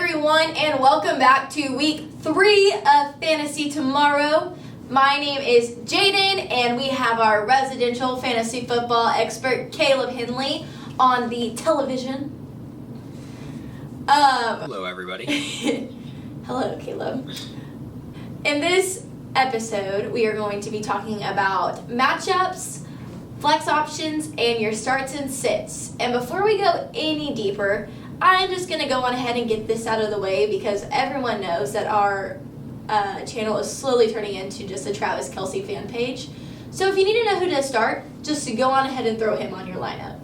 everyone, and welcome back to week 3 of Fantasy Tomorrow. My name is Jaden, and we have our residential fantasy football expert, Caleb Henley, on the television. Hello, everybody. Hello, Caleb. In this episode, we are going to be talking about matchups, flex options, and your starts and sits. And before we go any deeper, I'm just going to go on ahead and get this out of the way because everyone knows that our channel is slowly turning into just a Travis Kelce fan page. So if you need to know who to start, just to go on ahead and throw him on your lineup.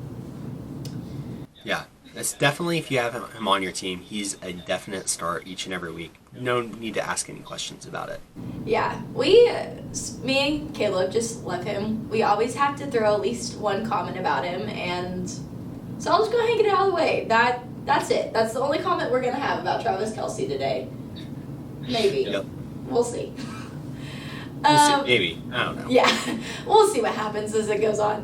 Yeah, that's definitely, if you have him on your team, he's a definite start each and every week. No need to ask any questions about it. Yeah, me and Caleb just love him. We always have to throw at least one comment about him, and so I'll just go ahead and get it out of the way. That's it. That's the only comment we're going to have about Travis Kelce today. Maybe. Yep. We'll see. We'll see. Maybe. I don't know. Yeah, we'll see what happens as it goes on.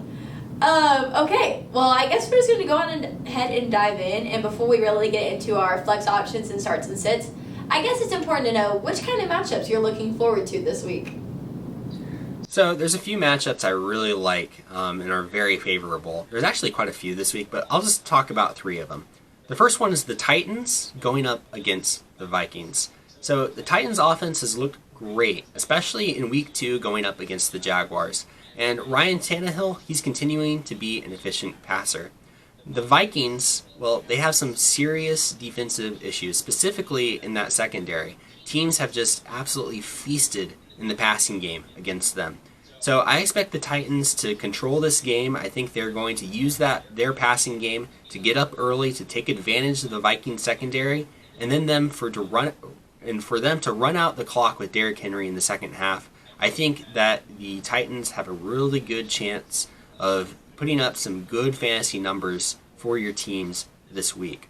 Okay, well, I guess we're just going to go on ahead and dive in, and before we really get into our flex options and starts and sits, I guess it's important to know which kind of matchups you're looking forward to this week. So there's a few matchups I really like and are very favorable. There's actually quite a few this week, but I'll just talk about 3 of them. The first one is the Titans going up against the Vikings. So the Titans offense has looked great, especially in week 2 going up against the Jaguars. And Ryan Tannehill, he's continuing to be an efficient passer. The Vikings, well, they have some serious defensive issues, specifically in that secondary. Teams have just absolutely feasted in the passing game against them. So I expect the Titans to control this game. I think they're going to use their passing game to get up early, to take advantage of the Vikings secondary, and then for them to run out the clock with Derrick Henry in the second half. I think that the Titans have a really good chance of putting up some good fantasy numbers for your teams this week.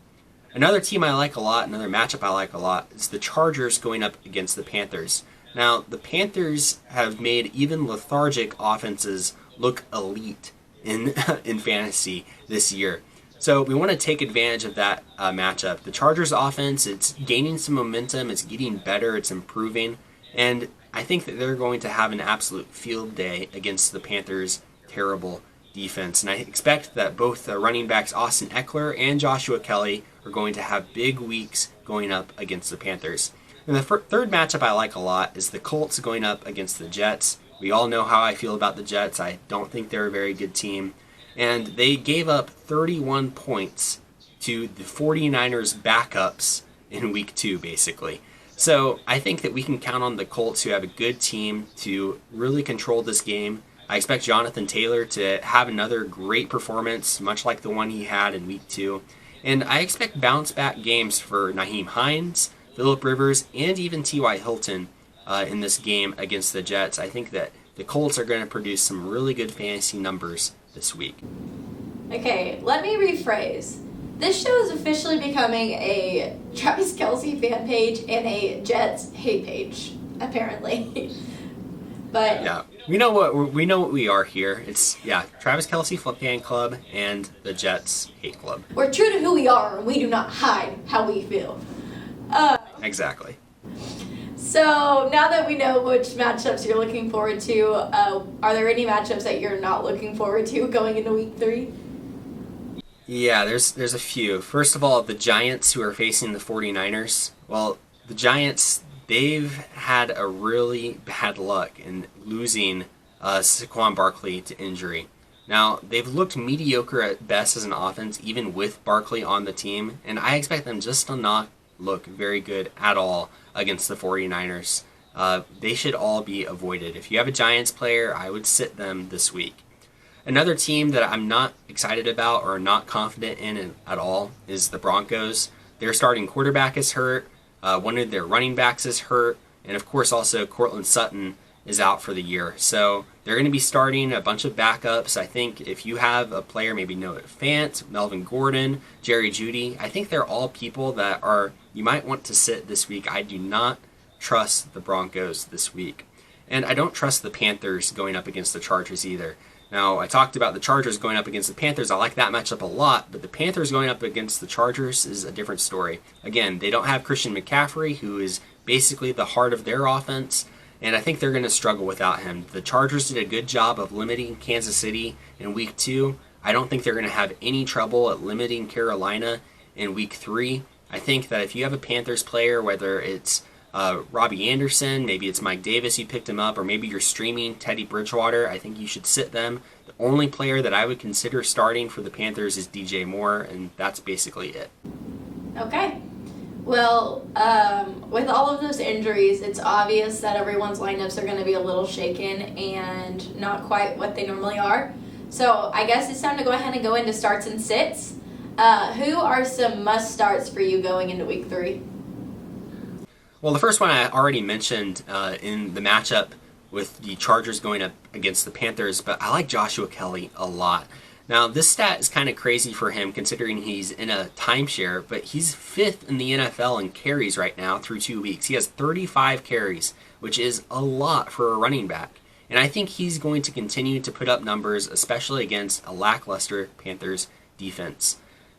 Another team I like a lot, another matchup I like a lot, is the Chargers going up against the Panthers. Now, the Panthers have made even lethargic offenses look elite in fantasy this year. So we want to take advantage of that matchup. The Chargers offense, it's gaining some momentum, it's getting better, it's improving, and I think that they're going to have an absolute field day against the Panthers' terrible defense. And I expect that both the running backs Austin Eckler and Joshua Kelly are going to have big weeks going up against the Panthers. And the third matchup I like a lot is the Colts going up against the Jets. We all know how I feel about the Jets. I don't think they're a very good team. And they gave up 31 points to the 49ers backups in week 2, basically. So I think that we can count on the Colts, who have a good team, to really control this game. I expect Jonathan Taylor to have another great performance, much like the one he had in week 2. And I expect bounce-back games for Nyheim Hines, Phillip Rivers, and even T.Y. Hilton in this game against the Jets. I think that the Colts are going to produce some really good fantasy numbers this week. Okay, let me rephrase. This show is officially becoming a Travis Kelce fan page and a Jets hate page, apparently. But yeah, we know what we are here. It's Travis Kelce fan club and the Jets hate club. We're true to who we are, and we do not hide how we feel. Exactly. So now that we know which matchups you're looking forward to, are there any matchups that you're not looking forward to going into week 3? Yeah, there's a few. First of all, the Giants, who are facing the 49ers. Well, the Giants, they've had a really bad luck in losing Saquon Barkley to injury. Now, they've looked mediocre at best as an offense, even with Barkley on the team, and I expect them just to not look very good at all against the 49ers. They should all be avoided. If you have a Giants player, I would sit them this week. Another team that I'm not excited about or not confident in at all is the Broncos. Their starting quarterback is hurt. One of their running backs is hurt. And of course also Courtland Sutton is out for the year. So they're going to be starting a bunch of backups. I think if you have a player, maybe Noah Fant, Melvin Gordon, Jerry Jeudy, I think they're all people that you might want to sit this week. I do not trust the Broncos this week. And I don't trust the Panthers going up against the Chargers either. Now, I talked about the Chargers going up against the Panthers. I like that matchup a lot, but the Panthers going up against the Chargers is a different story. Again, they don't have Christian McCaffrey, who is basically the heart of their offense, and I think they're going to struggle without him. The Chargers did a good job of limiting Kansas City in Week 2. I don't think they're going to have any trouble at limiting Carolina in Week 3. I think that if you have a Panthers player, whether it's Robbie Anderson, maybe it's Mike Davis, you picked him up, or maybe you're streaming Teddy Bridgewater, I think you should sit them. The only player that I would consider starting for the Panthers is DJ Moore, and that's basically it. Okay. Well, with all of those injuries, it's obvious that everyone's lineups are going to be a little shaken and not quite what they normally are. So I guess it's time to go ahead and go into starts and sits. Who are some must starts for you going into Week 3? Well, the first one I already mentioned in the matchup with the Chargers going up against the Panthers, but I like Joshua Kelly a lot. Now, this stat is kind of crazy for him considering he's in a timeshare, but he's 5th in the NFL in carries right now through 2 weeks. He has 35 carries, which is a lot for a running back. And I think he's going to continue to put up numbers, especially against a lackluster Panthers defense.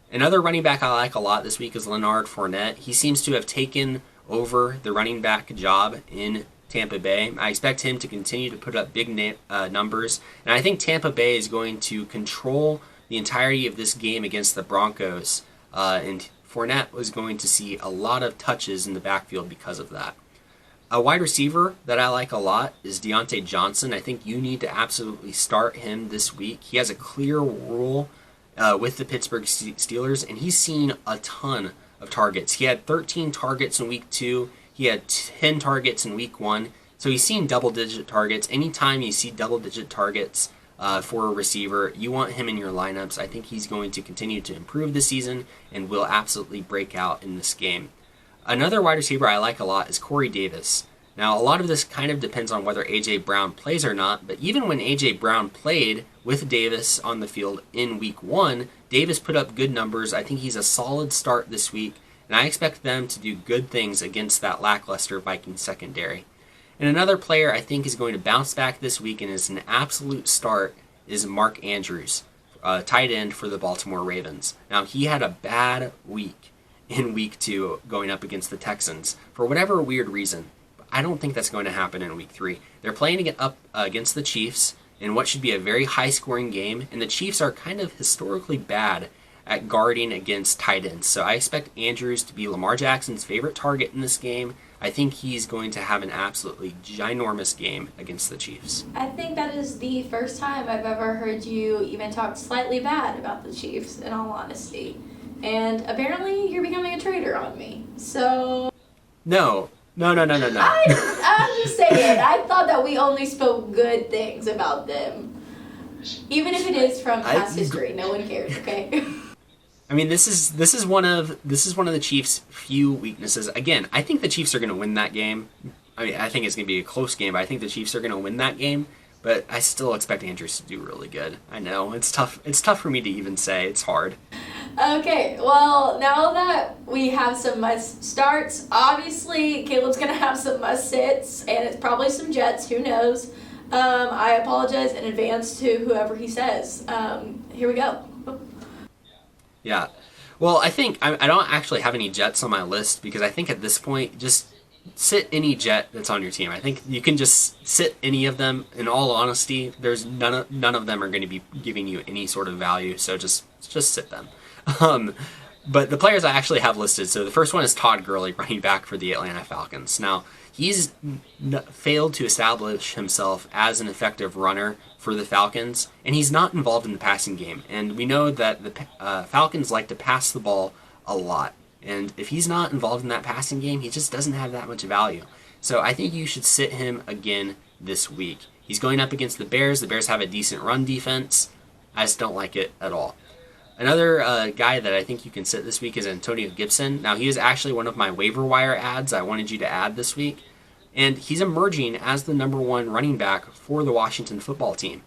Another running back I like a lot this week is Leonard Fournette. He seems to have taken over the running back job in Tampa Bay. I expect him to continue to put up big numbers, and I think Tampa Bay is going to control the entirety of this game against the Broncos, and Fournette was going to see a lot of touches in the backfield because of that. A wide receiver that I like a lot is Deontay Johnson. I think you need to absolutely start him this week. He has a clear role with the Pittsburgh Steelers, and he's seen a ton of targets. He had 13 targets in Week 2. He had 10 targets in Week 1. So he's seen double-digit targets. Anytime you see double-digit targets for a receiver, you want him in your lineups. I think he's going to continue to improve this season and will absolutely break out in this game. Another wide receiver I like a lot is Corey Davis. Now, a lot of this kind of depends on whether A.J. Brown plays or not, but even when A.J. Brown played with Davis on the field in Week 1, Davis put up good numbers. I think he's a solid start this week, and I expect them to do good things against that lackluster Vikings secondary. And another player I think is going to bounce back this week and is an absolute start is Mark Andrews, tight end for the Baltimore Ravens. Now, he had a bad week in Week 2 going up against the Texans for whatever weird reason. I don't think that's going to happen in Week 3. They're playing up against the Chiefs in what should be a very high-scoring game, and the Chiefs are kind of historically bad at guarding against tight ends. So I expect Andrews to be Lamar Jackson's favorite target in this game. I think he's going to have an absolutely ginormous game against the Chiefs. I think that is the first time I've ever heard you even talk slightly bad about the Chiefs, in all honesty. And apparently you're becoming a traitor on me. So... No. I'm just saying, I thought that we only spoke good things about them. Even if it is from past history, no one cares, okay? I mean, this is one of the Chiefs' few weaknesses. Again, I think the Chiefs are going to win that game. I mean, I think it's going to be a close game, but I think the Chiefs are going to win that game. But I still expect Andrews to do really good. I know it's tough. It's tough for me to even say. It's hard. Okay, well, now that we have some must starts, obviously Caleb's going to have some must sits, and it's probably some Jets, who knows. I apologize in advance to whoever he says. Here we go. Yeah. Well, I think I don't actually have any Jets on my list because I think at this point, just sit any Jet that's on your team. I think you can just sit any of them. In all honesty, there's none of them are going to be giving you any sort of value, so just sit them. But the players I actually have listed, so the first one is Todd Gurley, running back for the Atlanta Falcons. Now, he's failed to establish himself as an effective runner for the Falcons, and he's not involved in the passing game. And we know that the Falcons like to pass the ball a lot. And if he's not involved in that passing game, he just doesn't have that much value. So I think you should sit him again this week. He's going up against the Bears. The Bears have a decent run defense. I just don't like it at all. Another guy that I think you can sit this week is Antonio Gibson. Now, he is actually one of my waiver wire ads I wanted you to add this week. And he's emerging as the number one running back for the Washington football team.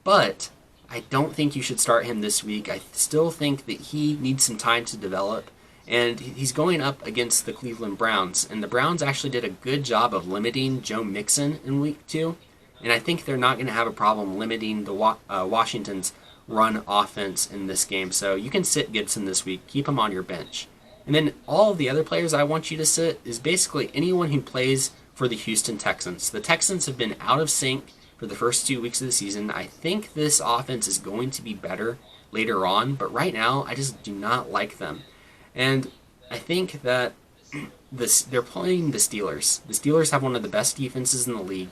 But I don't think you should start him this week. I still think that he needs some time to develop. And he's going up against the Cleveland Browns. And the Browns actually did a good job of limiting Joe Mixon in Week 2. and I think they're not going to have a problem limiting the Washington's run offense in this game. So you can sit Gibson this week, keep him on your bench. And then all of the other players I want you to sit is basically anyone who plays for the Houston Texans. The Texans have been out of sync for the first 2 weeks of the season. I think this offense is going to be better later on, but right now I just do not like them. And I think that they're playing the Steelers. The Steelers have one of the best defenses in the league.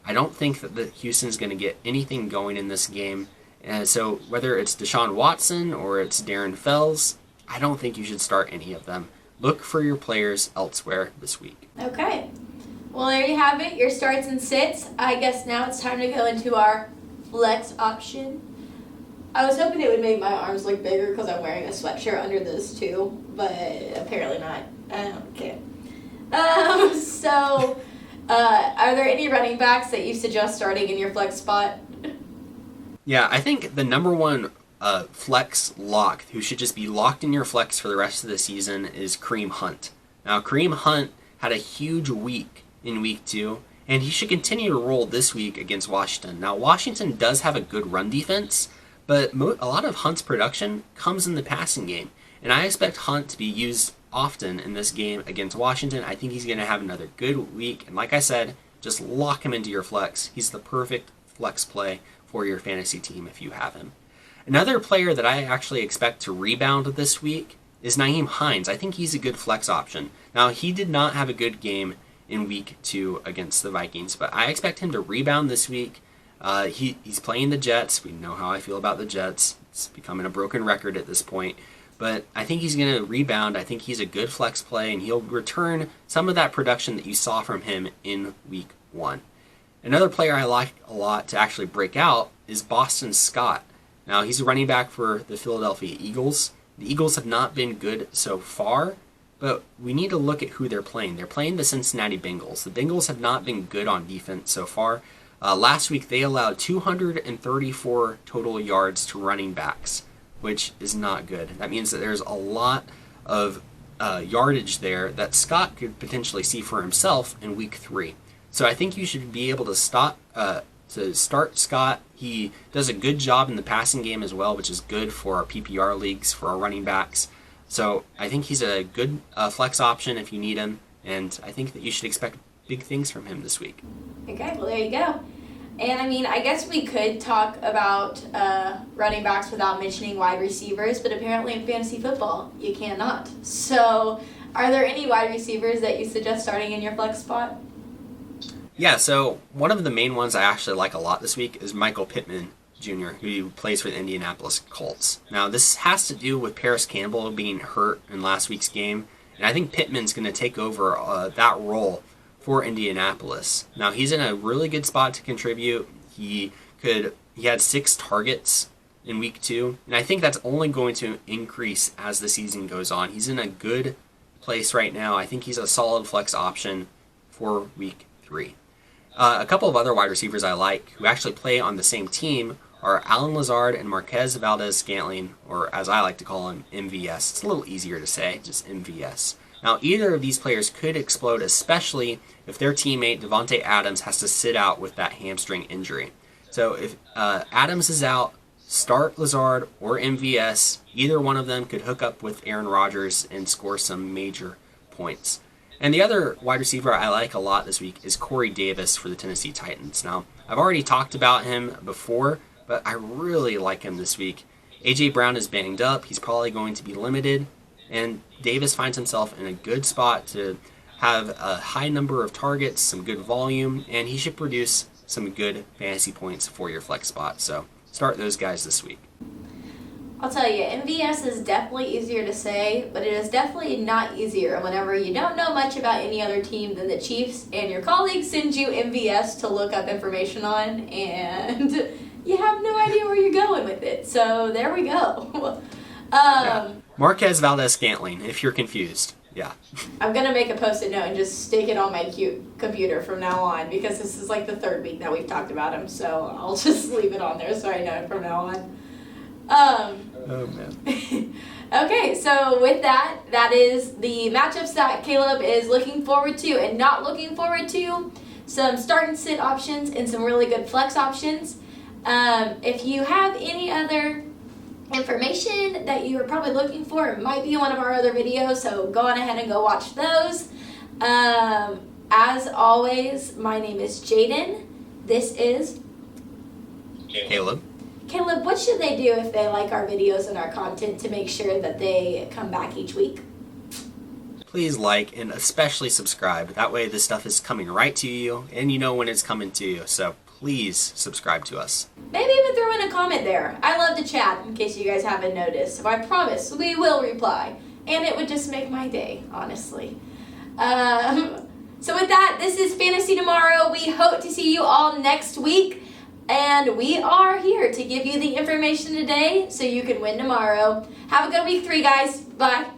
I don't think that the Houston's going to get anything going in this game. And so whether it's Deshaun Watson or it's Darren Fells, I don't think you should start any of them. Look for your players elsewhere this week. Okay. Well, there you have it, your starts and sits. I guess now it's time to go into our flex option. I was hoping it would make my arms look bigger because I'm wearing a sweatshirt under this too, but apparently not. Okay. Are there any running backs that you suggest starting in your flex spot? Yeah, I think the number one flex lock who should just be locked in your flex for the rest of the season is Kareem Hunt. Now, Kareem Hunt had a huge week in week 2, and he should continue to roll this week against Washington. Now, Washington does have a good run defense, but a lot of Hunt's production comes in the passing game, and I expect Hunt to be used often in this game against Washington. I think he's going to have another good week, and like I said, just lock him into your flex. He's the perfect flex play for your fantasy team if you have him. Another player that I actually expect to rebound this week is Nyheim Hines. I think he's a good flex option. Now, he did not have a good game in week 2 against the Vikings, but I expect him to rebound this week. He's playing the Jets. We know how I feel about the Jets. It's becoming a broken record at this point. But I think he's going to rebound. I think he's a good flex play, and he'll return some of that production that you saw from him in week 1. Another player I like a lot to actually break out is Boston Scott. Now, he's a running back for the Philadelphia Eagles. The Eagles have not been good so far, but we need to look at who they're playing. They're playing the Cincinnati Bengals. The Bengals have not been good on defense so far. Last week, they allowed 234 total yards to running backs, which is not good. That means that there's a lot of yardage there that Scott could potentially see for himself in week 3. So I think you should be able to start Scott. He does a good job in the passing game as well, which is good for our PPR leagues, for our running backs. So I think he's a good flex option if you need him, and I think that you should expect big things from him this week. Okay, well, there you go. And I mean, I guess we could talk about running backs without mentioning wide receivers, but apparently in fantasy football, you cannot. So are there any wide receivers that you suggest starting in your flex spot? Yeah, so one of the main ones I actually like a lot this week is Michael Pittman Jr., who plays for the Indianapolis Colts. Now, this has to do with Paris Campbell being hurt in last week's game, and I think Pittman's going to take over that role for Indianapolis. Now, he's in a really good spot to contribute. He had 6 targets in week 2, and I think that's only going to increase as the season goes on. He's in a good place right now. I think he's a solid flex option for week 3. A couple of other wide receivers I like who actually play on the same team are Allen Lazard and Marquez Valdez-Scantling, or as I like to call him, MVS. It's a little easier to say, just MVS. Now, either of these players could explode, especially if their teammate Devontae Adams has to sit out with that hamstring injury. So if Adams is out, start Lazard or MVS. Either one of them could hook up with Aaron Rodgers and score some major points. And the other wide receiver I like a lot this week is Corey Davis for the Tennessee Titans. Now, I've already talked about him before, but I really like him this week. A.J. Brown is banged up. He's probably going to be limited. And Davis finds himself in a good spot to have a high number of targets, some good volume, and he should produce some good fantasy points for your flex spot. So start those guys this week. I'll tell you, MVS is definitely easier to say, but it is definitely not easier whenever you don't know much about any other team than the Chiefs and your colleagues send you MVS to look up information on, and you have no idea where you're going with it. So there we go. Marquez Valdez-Scantling, if you're confused. Yeah. I'm going to make a Post-it note and just stick it on my computer from now on, because this is like the 3rd week that we've talked about him, so I'll just leave it on there so I know it from now on. Oh, man. Okay, so with that is the matchups that Caleb is looking forward to and not looking forward to. some start and sit options, and some really good flex options. If you have any other information that you are probably looking for, it might be in one of our other videos, so go on ahead and go watch those. As always, my name is Jaden. This is Caleb. Caleb, what should they do if they like our videos and our content to make sure that they come back each week? Please like and especially subscribe. That way this stuff is coming right to you and you know when it's coming to you. So please subscribe to us. Maybe even throw in a comment there. I love to chat in case you guys haven't noticed. So I promise we will reply. And it would just make my day, honestly. So with that, this is Fantasy Tomorrow. We hope to see you all next week. And we are here to give you the information today so you can win tomorrow. Have a good week 3, guys. Bye.